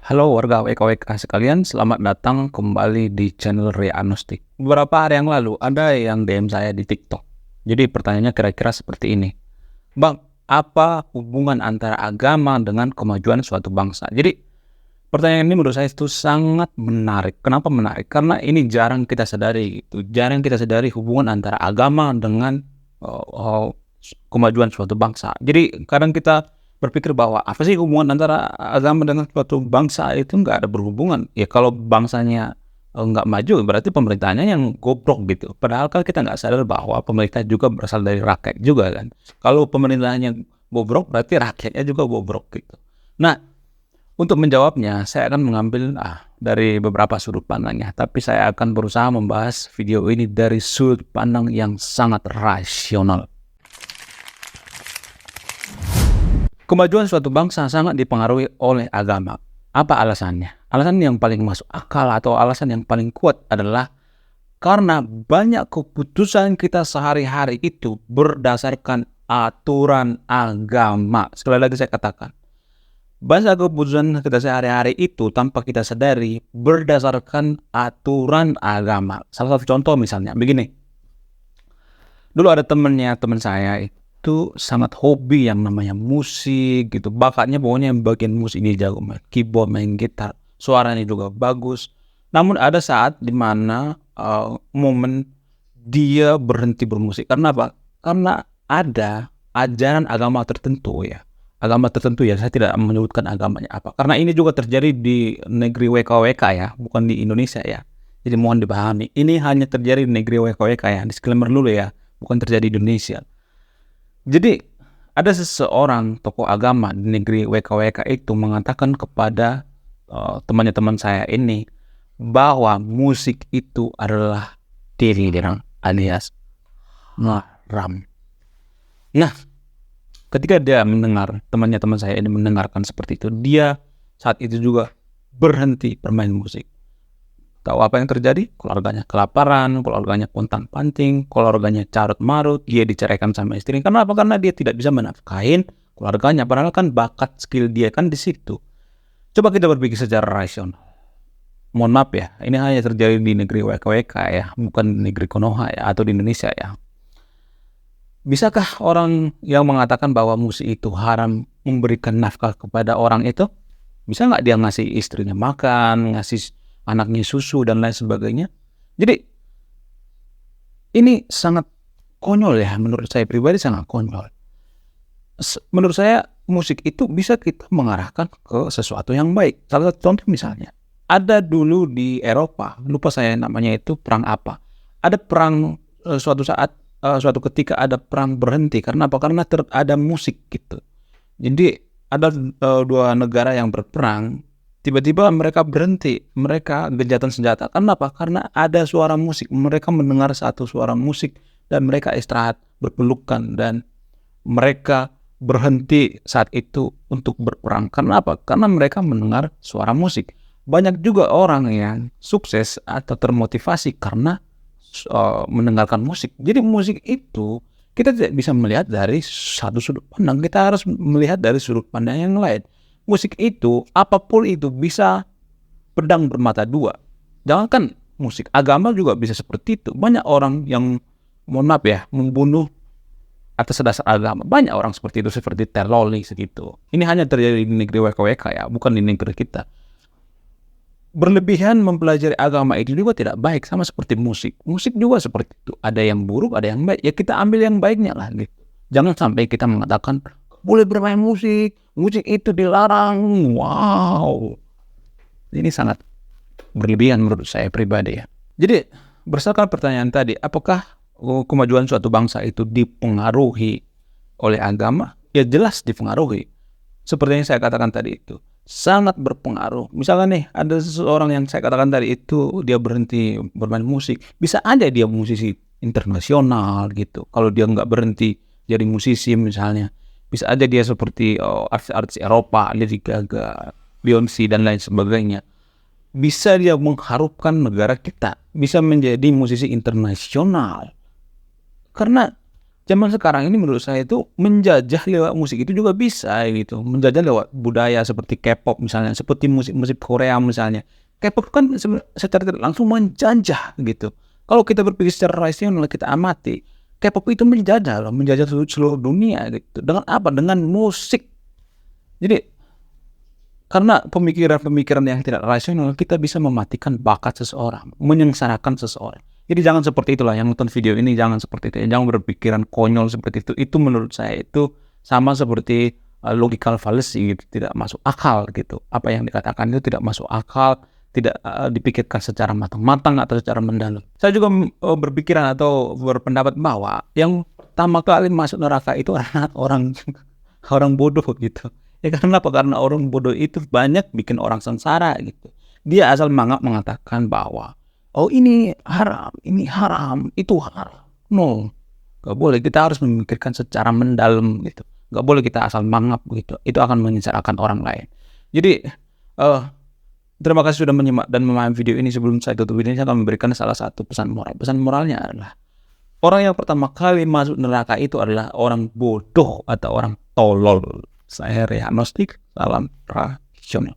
Halo warga WKWK sekalian, selamat datang kembali di channel Ria Agnostik. Beberapa hari yang lalu ada yang DM saya di TikTok. Jadi pertanyaannya kira-kira seperti ini. Bang, apa hubungan antara agama dengan kemajuan suatu bangsa? Jadi pertanyaan ini menurut saya itu sangat menarik. Kenapa menarik? Karena ini jarang kita sadari gitu. Jarang kita sadari hubungan antara agama dengan uh, uh, kemajuan suatu bangsa. Jadi kadang kita berpikir bahwa apa sih hubungan antara agama dengan suatu bangsa, itu nggak ada berhubungan. Ya kalau bangsanya nggak maju, berarti pemerintahnya yang goblok gitu. Padahal kan kita nggak sadar bahwa pemerintah juga berasal dari rakyat juga kan. Kalau pemerintahnya bobrok, berarti rakyatnya juga bobrok gitu. Nah, untuk menjawabnya, saya akan mengambil dari beberapa sudut pandangnya. Tapi saya akan berusaha membahas video ini dari sudut pandang yang sangat rasional. Kemajuan suatu bangsa sangat dipengaruhi oleh agama. Apa alasannya? Alasan yang paling masuk akal atau alasan yang paling kuat adalah karena banyak keputusan kita sehari-hari itu berdasarkan aturan agama. Sekali lagi saya katakan, banyak keputusan kita sehari-hari itu tanpa kita sadari berdasarkan aturan agama. Salah satu contoh misalnya begini. Dulu ada teman saya itu sangat hobi yang namanya musik gitu. Bakatnya pokoknya bagian musik ini jago, main keyboard, main gitar. Suaranya juga bagus. Namun ada saat dimana momen dia berhenti bermusik. Karena apa? Karena ada ajaran agama tertentu ya. Agama tertentu ya, saya tidak menyebutkan agamanya apa. Karena ini juga terjadi di negeri WKWK ya, bukan di Indonesia ya. Jadi mohon dipahami. Ini hanya terjadi di negeri WKWK ya. Disclaimer dulu ya, bukan terjadi di Indonesia. Jadi ada seseorang tokoh agama di negeri WKWK itu mengatakan kepada teman saya ini bahwa musik itu adalah diri alias haram. Nah, ketika dia mendengar, teman saya ini mendengarkan seperti itu, dia saat itu juga berhenti bermain musik. Tahu apa yang terjadi? Keluarganya kelaparan, keluarganya pontang-panting, keluarganya carut-marut, dia diceraikan sama istri. Kenapa? Karena dia tidak bisa menafkahin keluarganya. Padahal kan bakat skill dia kan di situ. Coba kita berpikir secara rasional. Mohon maaf ya, ini hanya terjadi di negeri WKWK ya, bukan di negeri Konoha ya, atau di Indonesia ya. Bisakah orang yang mengatakan bahwa musik itu haram memberikan nafkah kepada orang itu? Bisa nggak dia ngasih istrinya makan, ngasih anaknya susu dan lain sebagainya? Jadi ini sangat konyol ya, menurut saya pribadi sangat konyol. Menurut saya musik itu bisa kita mengarahkan ke sesuatu yang baik. Salah satu contoh misalnya, ada dulu di Eropa, lupa saya namanya itu perang apa. Ada perang suatu ketika ada perang berhenti. Karena apa? Karena ada musik gitu. Jadi ada dua negara yang berperang, tiba-tiba mereka berhenti, mereka gencatan senjata. Kenapa? Karena ada suara musik. Mereka mendengar satu suara musik dan mereka istirahat, berpelukan, dan mereka berhenti saat itu untuk berperang. Kenapa? Karena mereka mendengar suara musik. Banyak juga orang yang sukses atau termotivasi karena mendengarkan musik. Jadi musik itu kita tidak bisa melihat dari satu sudut pandang, kita harus melihat dari sudut pandang yang lain. Musik itu, apapun itu, bisa pedang bermata dua. Jangankan musik, agama juga bisa seperti itu. Banyak orang yang, mohon maaf ya, membunuh atas dasar agama. Banyak orang seperti itu, seperti teroris segitu. Ini hanya terjadi di negeri WKWK ya, bukan di negeri kita. Berlebihan mempelajari agama itu juga tidak baik, sama seperti musik. Musik juga seperti itu. Ada yang buruk, ada yang baik. Ya kita ambil yang baiknya lah gitu. Jangan sampai kita mengatakan boleh bermain musik, musik itu dilarang. Wow, ini sangat berlebihan menurut saya pribadi ya. Jadi berdasarkan pertanyaan tadi, apakah kemajuan suatu bangsa itu dipengaruhi oleh agama? Ya jelas dipengaruhi. Seperti yang saya katakan tadi itu, sangat berpengaruh. Misalnya nih, ada seseorang yang saya katakan tadi itu, dia berhenti bermain musik. Bisa aja dia musisi internasional gitu. Kalau dia nggak berhenti jadi musisi misalnya, bisa aja dia seperti artis-artis Eropa, Lady Gaga, Beyonce, dan lain sebagainya. Bisa dia mengharumkan negara kita, bisa menjadi musisi internasional. Karena Zaman sekarang ini menurut saya itu menjajah lewat musik itu juga bisa gitu, menjajah lewat budaya seperti K-pop misalnya, seperti musik-musik Korea misalnya. K-pop kan secara tidak langsung menjajah gitu. Kalau kita berpikir secara rasional kita amati, K-pop itu menjajah loh, menjajah seluruh dunia gitu. Dengan apa? Dengan musik. Jadi karena pemikiran-pemikiran yang tidak rasional, kita bisa mematikan bakat seseorang, menyengsarakan seseorang. Jadi jangan seperti itulah, yang nonton video ini jangan seperti itu. Jangan berpikiran konyol seperti itu. Itu menurut saya itu sama seperti logical fallacy gitu, tidak masuk akal gitu. Apa yang dikatakan itu tidak masuk akal, tidak dipikirkan secara matang-matang atau secara mendalam. Saya juga berpikiran atau berpendapat bahwa yang pertama kali masuk neraka itu adalah orang bodoh gitu. Ya karena apa? Karena orang bodoh itu banyak bikin orang sengsara gitu. Dia asal mengatakan bahwa oh ini haram, itu haram. No, gak boleh. Kita harus memikirkan secara mendalam gitu. Gak boleh kita asal mangap gitu. Itu akan menyengsarakan orang lain. Jadi terima kasih sudah menyimak dan memahami video ini. Sebelum saya tutup ini, saya akan memberikan salah satu pesan moral. Pesan moralnya adalah orang yang pertama kali masuk neraka itu adalah orang bodoh atau orang tolol. Saya Rehan Nostik, salam rasional.